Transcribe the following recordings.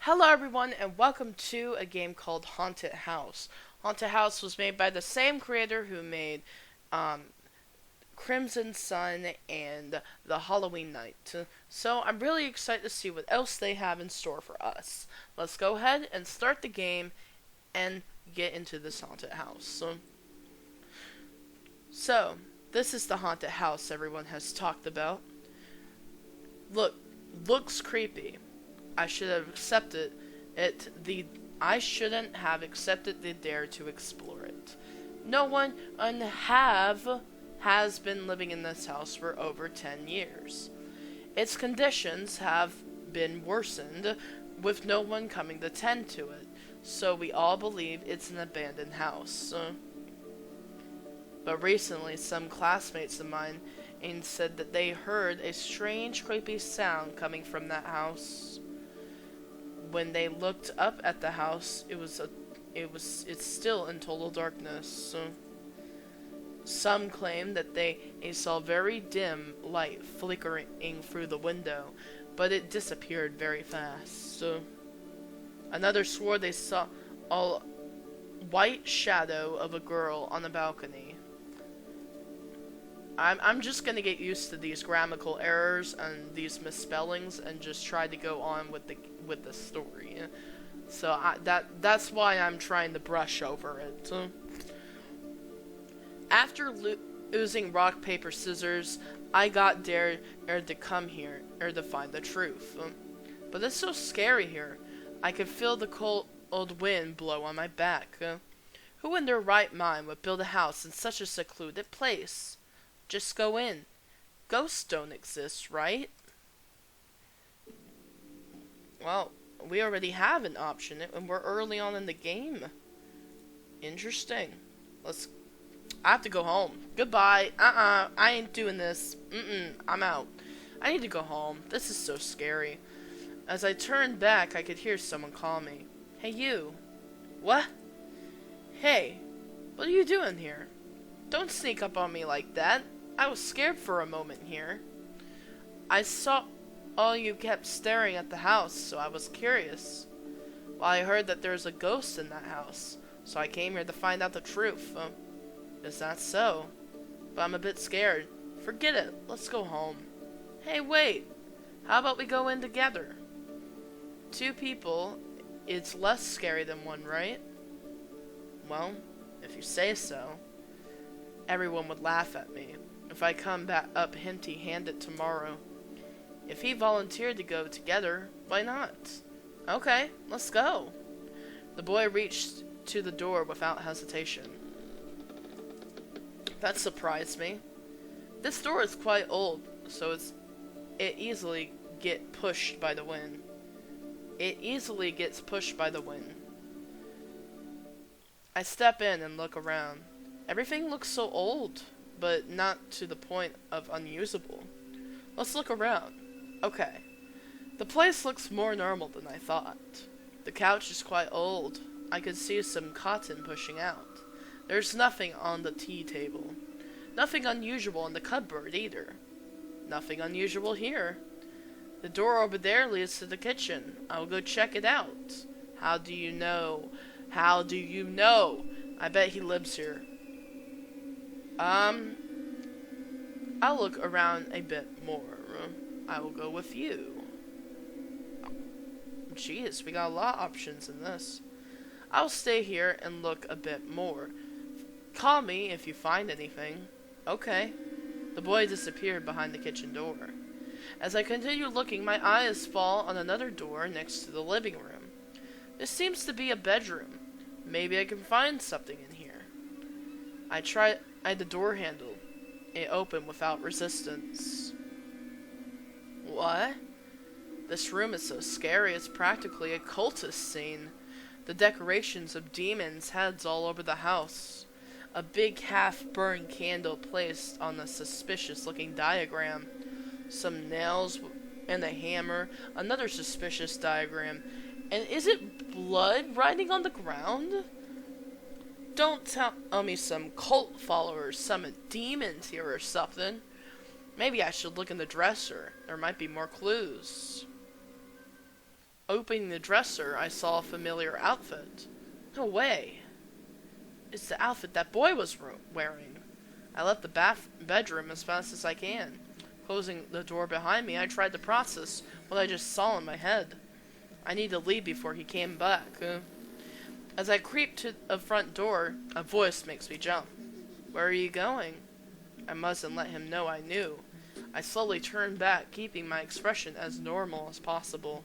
Hello, everyone, and welcome to a game called Haunted House. Haunted House was made by the same creator who made um, Crimson Sun and The Halloween Night. So I'm really excited to see what else they have in store for us. Let's go ahead and start the game and get into this haunted house. So this is the haunted house everyone has talked about. Look, looks creepy. I should have accepted it. I shouldn't have accepted the dare to explore it. No one has been living in this house for over 10 years. Its conditions have been worsened, with no one coming to tend to it, so we all believe it's an abandoned house. But recently, some classmates of mine said that they heard a strange, creepy sound coming from that house. When they looked up at the house, it's still in total darkness. Some claim that they saw very dim light flickering through the window, but it disappeared very fast. Another swore they saw a white shadow of a girl on a balcony. I'm just gonna get used to these grammatical errors and these misspellings and just try to go on with the story. So that's why I'm trying to brush over it. After using rock paper scissors, I got dared to come here to find the truth. But it's so scary here. I could feel the cold wind blow on my back. Who in their right mind would build a house in such a secluded place? Just go in. Ghosts don't exist, right? Well, we already have an option, and we're early on in the game. Interesting. I have to go home. Goodbye. I ain't doing this. I'm out. I need to go home. This is so scary. As I turned back, I could hear someone call me. Hey, you. What? Hey, what are you doing here? Don't sneak up on me like that. I was scared for a moment here. I saw all you kept staring at the house, so I was curious. Well, I heard that there's a ghost in that house, so I came here to find out the truth. Is that so? But I'm a bit scared. Forget it. Let's go home. Hey, wait. How about we go in together? Two people, it's less scary than one, right? Well, if you say so. Everyone would laugh at me if I come back up empty-handed tomorrow. If he volunteered to go together, why not? Okay, let's go. The boy reached to the door without hesitation. That surprised me. This door is quite old, so it easily gets pushed by the wind. I step in and look around. Everything looks so old, but not to the point of unusable. Let's look around. Okay. The place looks more normal than I thought. The couch is quite old. I could see some cotton pushing out. There's nothing on the tea table. Nothing unusual in the cupboard either. Nothing unusual here. The door over there leads to the kitchen. I'll go check it out. How do you know? How do you know? I bet he lives here. I'll look around a bit more. I will go with you. Jeez, we got a lot of options in this. I'll stay here and look a bit more. Call me if you find anything. Okay. The boy disappeared behind the kitchen door. As I continue looking, my eyes fall on another door next to the living room. This seems to be a bedroom. Maybe I can find something in here. I tried the door handle. It opened without resistance. What? This room is so scary, it's practically a cultist scene. The decorations of demons' heads all over the house. A big half-burned candle placed on a suspicious-looking diagram. Some nails and a hammer. Another suspicious diagram. And is it blood writing on the ground? Don't tell me some cult followers summoned demons here or something. Maybe I should look in the dresser. There might be more clues. Opening the dresser, I saw a familiar outfit. No way. It's the outfit that boy was wearing. I left the bedroom as fast as I can. Closing the door behind me, I tried to process what I just saw in my head. I need to leave before he came back. As I creep to the front door, a voice makes me jump. Where are you going? I mustn't let him know I knew. I slowly turned back, keeping my expression as normal as possible.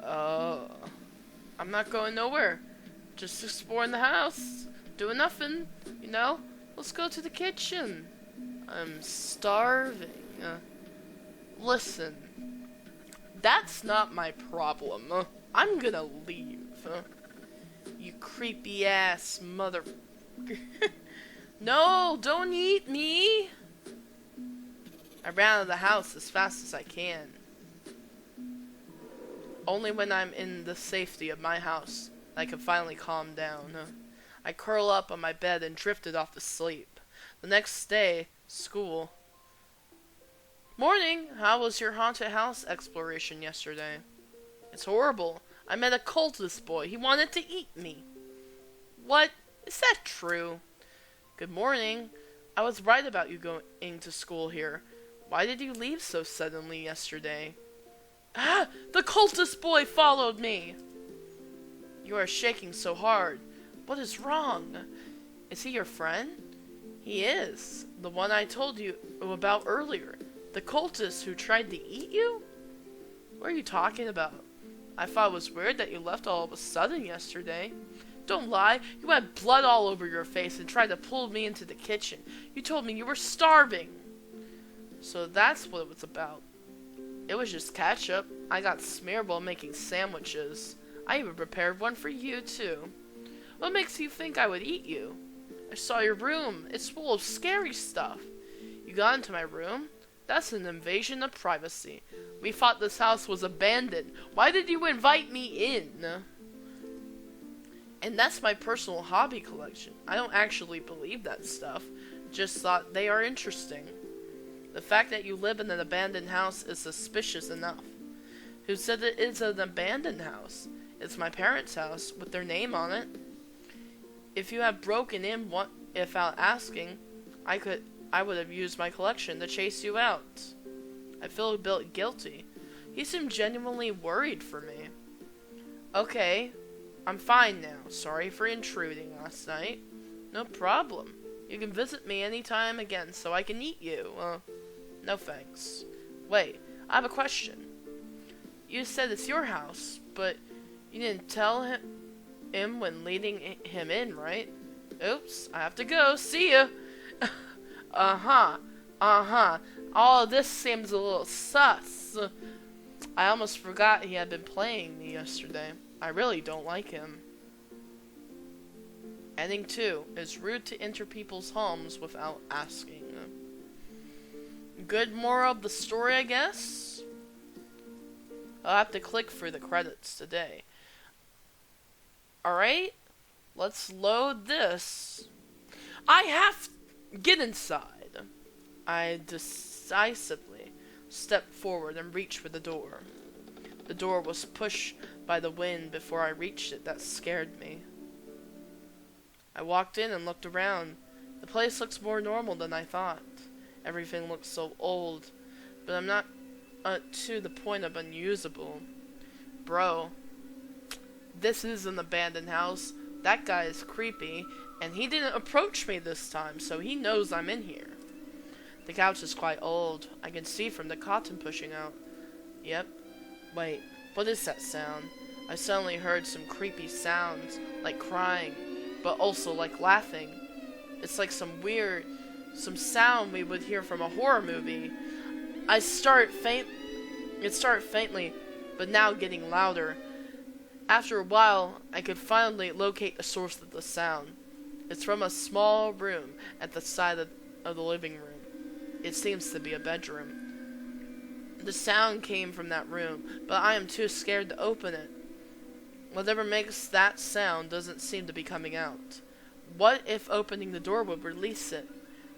I'm not going nowhere. Just exploring the house. Doing nothing, you know? Let's go to the kitchen. I'm starving. Listen. That's not my problem. I'm gonna leave. You creepy ass mother... No, don't eat me! I ran out of the house as fast as I can. Only when I'm in the safety of my house, I can finally calm down. I curl up on my bed and drifted off to sleep. The next day, school. Morning! How was your haunted house exploration yesterday? It's horrible. I met a cultist boy. He wanted to eat me. What? Is that true? Good morning. I was right about you going to school here. Why did you leave so suddenly yesterday? Ah! The cultist boy followed me! You are shaking so hard. What is wrong? Is he your friend? He is. The one I told you about earlier. The cultist who tried to eat you? What are you talking about? I thought it was weird that you left all of a sudden yesterday. Don't lie. You had blood all over your face and tried to pull me into the kitchen. You told me you were starving. So that's what it was about. It was just ketchup. I got smeared while making sandwiches. I even prepared one for you, too. What makes you think I would eat you? I saw your room. It's full of scary stuff. You got into my room? That's an invasion of privacy. We thought this house was abandoned. Why did you invite me in? And that's my personal hobby collection. I don't actually believe that stuff. Just thought they are interesting. The fact that you live in an abandoned house is suspicious enough. Who said it is an abandoned house? It's my parents' house with their name on it. If you have broken in without asking, I would have used my collection to chase you out. I feel a bit guilty. He seemed genuinely worried for me. Okay, I'm fine now. Sorry for intruding last night. No problem. You can visit me anytime again so I can eat you. No thanks. Wait, I have a question. You said it's your house, but you didn't tell him when leading him in, right? Oops, I have to go. See ya! All of this seems a little sus. I almost forgot he had been playing me yesterday. I really don't like him. Ending 2. It's rude to enter people's homes without asking. Good moral of the story, I guess? I'll have to click through the credits today. Alright, let's load this. Get inside. I decisively stepped forward and reached for the door. The door was pushed by the wind before I reached it. That scared me. I walked in and looked around. The place looks more normal than I thought. Everything looks so old, but I'm not to the point of unusable. Bro, this is an abandoned house. That guy is creepy, and he didn't approach me this time, so he knows I'm in here. The couch is quite old. I can see from the cotton pushing out. Yep. Wait, what is that sound? I suddenly heard some creepy sounds, like crying, but also like laughing. It's like some sound we would hear from a horror movie. It started faintly, but now getting louder. After a while, I could finally locate the source of the sound. It's from a small room at the side of the living room. It seems to be a bedroom. The sound came from that room, but I am too scared to open it. Whatever makes that sound doesn't seem to be coming out. What if opening the door would release it?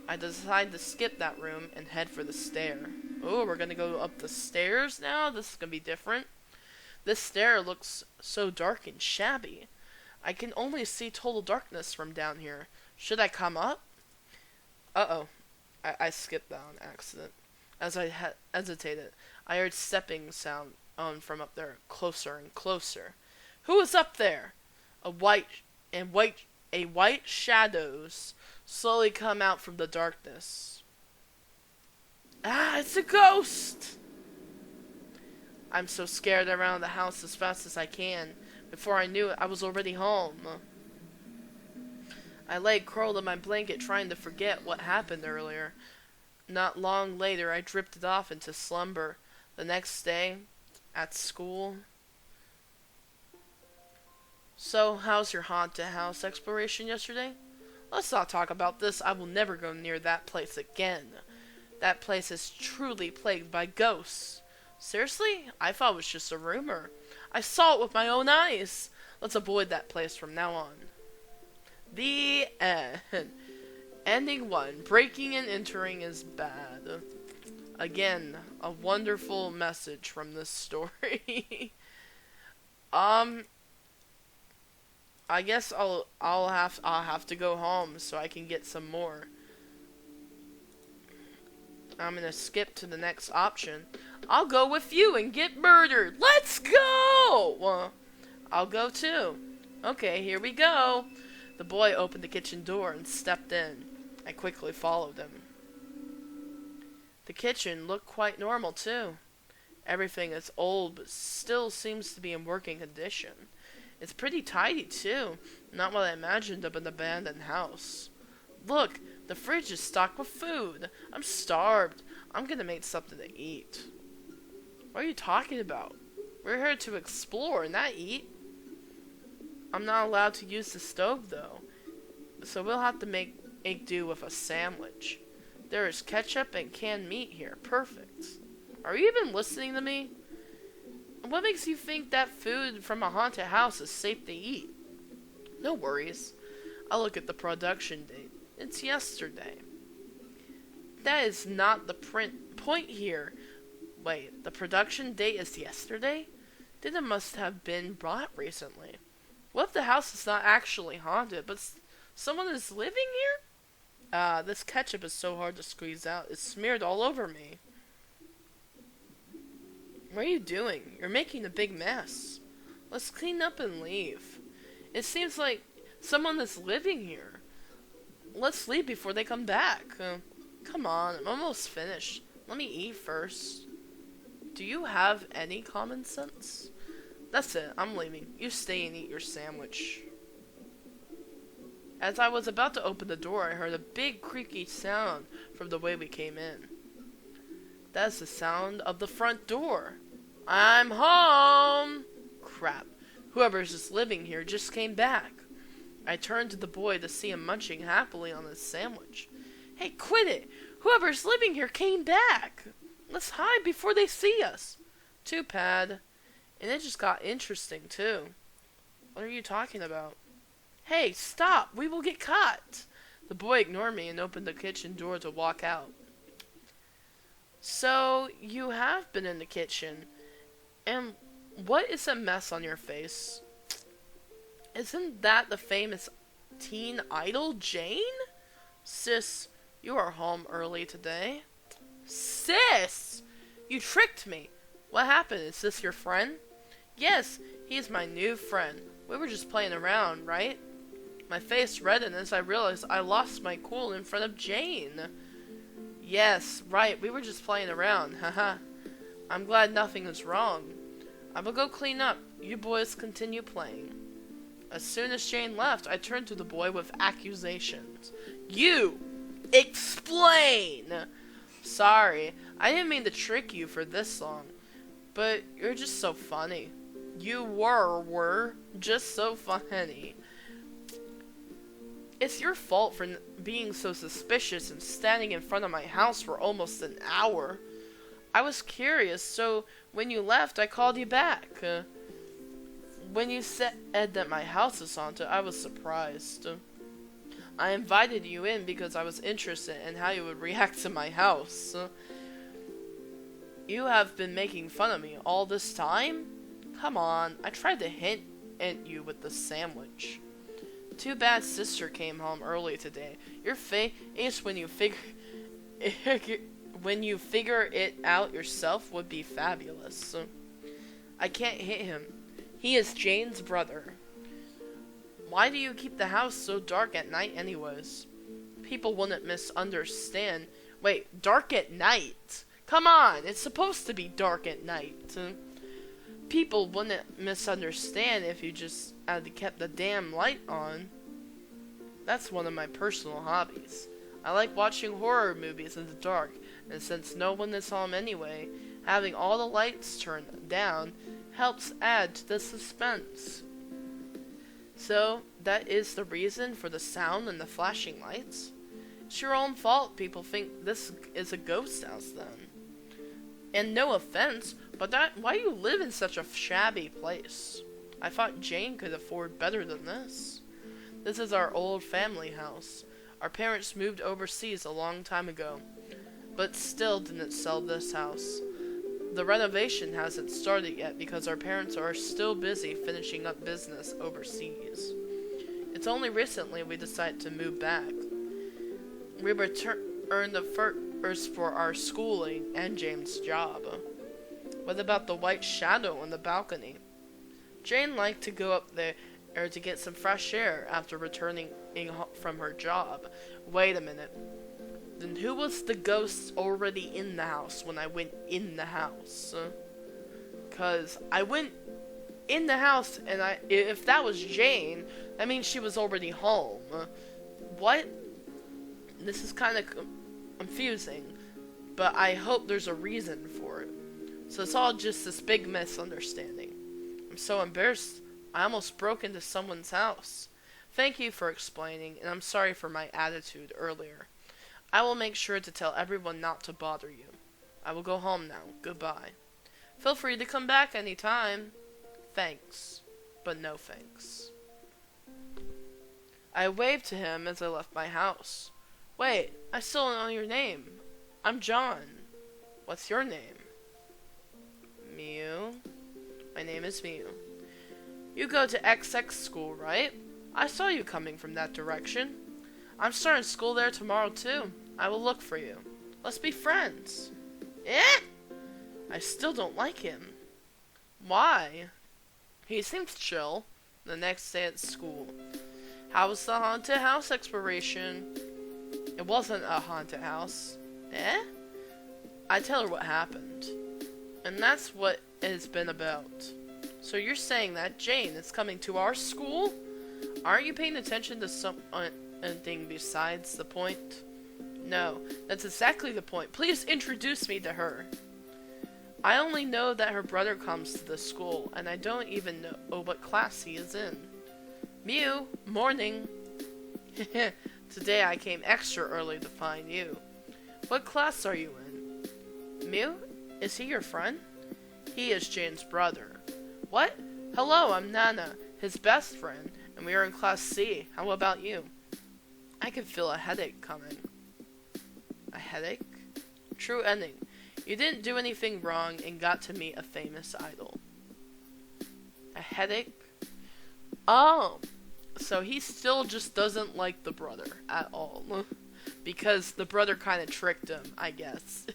I decide to skip that room and head for the stair. Oh, we're gonna go up the stairs now? This is gonna be different. This stair looks so dark and shabby. I can only see total darkness from down here. Should I come up? Uh-oh. I skipped that on accident. As I hesitated, I heard stepping sound from up there, closer and closer. Who is up there? A white shadows slowly come out from the darkness. Ah, it's a ghost! I'm so scared I ran out of the house as fast as I can. Before I knew it, I was already home. I lay curled in my blanket trying to forget what happened earlier. Not long later, I drifted off into slumber. The next day, at school... So, how's your haunted house exploration yesterday? Let's not talk about this. I will never go near that place again. That place is truly plagued by ghosts. Seriously? I thought it was just a rumor. I saw it with my own eyes. Let's avoid that place from now on. The end. Ending 1. Breaking and entering is bad. Again, a wonderful message from this story. I guess I'll have to go home so I can get some more. I'm gonna skip to the next option. I'll go with you and get murdered. Let's go! Well, I'll go too. Okay, here we go. The boy opened the kitchen door and stepped in. I quickly followed him. The kitchen looked quite normal too. Everything is old but still seems to be in working condition. It's pretty tidy too, not what I imagined of an abandoned house. Look, the fridge is stocked with food. I'm starved. I'm gonna make something to eat. What are you talking about? We're here to explore, not eat. I'm not allowed to use the stove though, so we'll have to make do with a sandwich. There is ketchup and canned meat here. Perfect. Are you even listening to me? What makes you think that food from a haunted house is safe to eat? No worries. I'll look at the production date. It's yesterday. That is not the point here. Wait, the production date is yesterday? Then it must have been bought recently. What if the house is not actually haunted, but someone is living here? This ketchup is so hard to squeeze out. It's smeared all over me. What are you doing? You're making a big mess. Let's clean up and leave. It seems like someone is living here. Let's leave before they come back. Come on, I'm almost finished. Let me eat first. Do you have any common sense? That's it, I'm leaving. You stay and eat your sandwich. As I was about to open the door, I heard a big creaky sound from the way we came in. That is the sound of the front door. I'm home! Crap. Whoever's just living here just came back. I turned to the boy to see him munching happily on his sandwich. Hey, quit it! Whoever's living here came back! Let's hide before they see us. Too bad. And it just got interesting, too. What are you talking about? Hey, stop! We will get caught! The boy ignored me and opened the kitchen door to walk out. So, you have been in the kitchen. And what is a mess on your face? Isn't that the famous teen idol, Jane? Sis, you are home early today. Sis! You tricked me. What happened? Is this your friend? Yes, he's my new friend. We were just playing around, right? My face reddened as I realized I lost my cool in front of Jane. Yes, right, we were just playing around, haha. I'm glad nothing is wrong. I will go clean up. You boys continue playing. As soon as Jane left, I turned to the boy with accusations. You! Explain! Sorry, I didn't mean to trick you for this long, but you're just so funny. You were just so funny. It's your fault for being so suspicious and standing in front of my house for almost an hour. I was curious, so when you left, I called you back. When you said that my house is haunted, I was surprised. I invited you in because I was interested in how you would react to my house. You have been making fun of me all this time? Come on, I tried to hint at you with the sandwich. Too bad sister came home early today. Your face when you figure it out yourself would be fabulous. I can't hit him. He is Jane's brother. Why do you keep the house so dark at night anyways? People wouldn't misunderstand. Wait, dark at night? Come on, it's supposed to be dark at night. People wouldn't misunderstand if you just had kept the damn light on. That's one of my personal hobbies. I like watching horror movies in the dark, and since no one is home anyway, having all the lights turned down helps add to the suspense. So, that is the reason for the sound and the flashing lights? It's your own fault people think this is a ghost house then. And no offense, but why do you live in such a shabby place? I thought Jane could afford better than this. This is our old family house. Our parents moved overseas a long time ago, but still didn't sell this house. The renovation hasn't started yet because our parents are still busy finishing up business overseas. It's only recently we decided to move back. We earned the first for our schooling and Jane's job. What about the white shadow on the balcony? Jane liked to go up there to get some fresh air after returning from her job. Wait a minute. Then who was the ghost already in the house when I went in the house? 'Cause I went in the house and if that was Jane, that means she was already home. What? This is kind of confusing, but I hope there's a reason for it. So it's all just this big misunderstanding. I'm so embarrassed, I almost broke into someone's house. Thank you for explaining, and I'm sorry for my attitude earlier. I will make sure to tell everyone not to bother you. I will go home now. Goodbye. Feel free to come back anytime. Thanks, but no thanks. I waved to him as I left my house. Wait, I still don't know your name. I'm John. What's your name? Mew. My name is Mew. You go to XX school, right? I saw you coming from that direction. I'm starting school there tomorrow too. I will look for you. Let's be friends. Eh? I still don't like him. Why? He seems chill. The next day at school. How was the haunted house exploration? It wasn't a haunted house. Eh? I tell her what happened. And that's what it has been about. So you're saying that Jane is coming to our school? Aren't you paying attention to something besides the point? No, that's exactly the point. Please introduce me to her. I only know that her brother comes to the school, and I don't even know what class he is in. Mew, morning. Today I came extra early to find you. What class are you in? Mew, is he your friend? He is Jane's brother. What? Hello, I'm Nana, his best friend, and we are in class C. How about you? I can feel a headache coming. A headache? True ending. You didn't do anything wrong and got to meet a famous idol. A headache? Oh, so he still just doesn't like the brother at all. Because the brother kind of tricked him, I guess.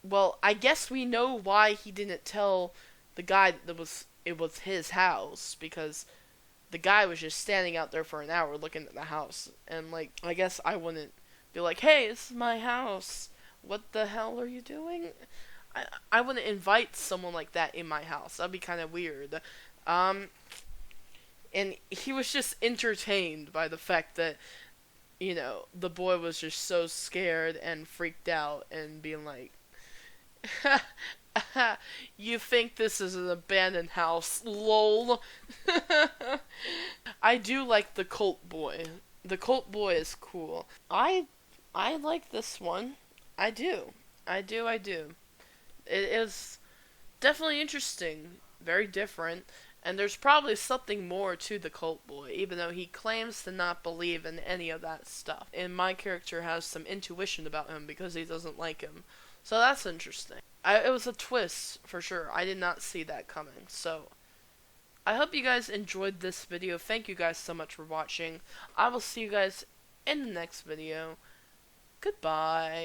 Well, I guess we know why he didn't tell the guy that it was his house, because the guy was just standing out there for an hour looking at the house, and like, I guess I wouldn't be like, hey, this is my house, what the hell are you doing? I wouldn't invite someone like that in my house. That'd be kind of weird. And he was just entertained by the fact that, you know, the boy was just so scared and freaked out and being like, you think this is an abandoned house, lol. I do like the cult boy. The cult boy is cool. I like this one. I do. It is definitely interesting. Very different. And there's probably something more to the cult boy, even though he claims to not believe in any of that stuff. And my character has some intuition about him because he doesn't like him. So that's interesting. It was a twist, for sure. I did not see that coming. So, I hope you guys enjoyed this video. Thank you guys so much for watching. I will see you guys in the next video. Goodbye.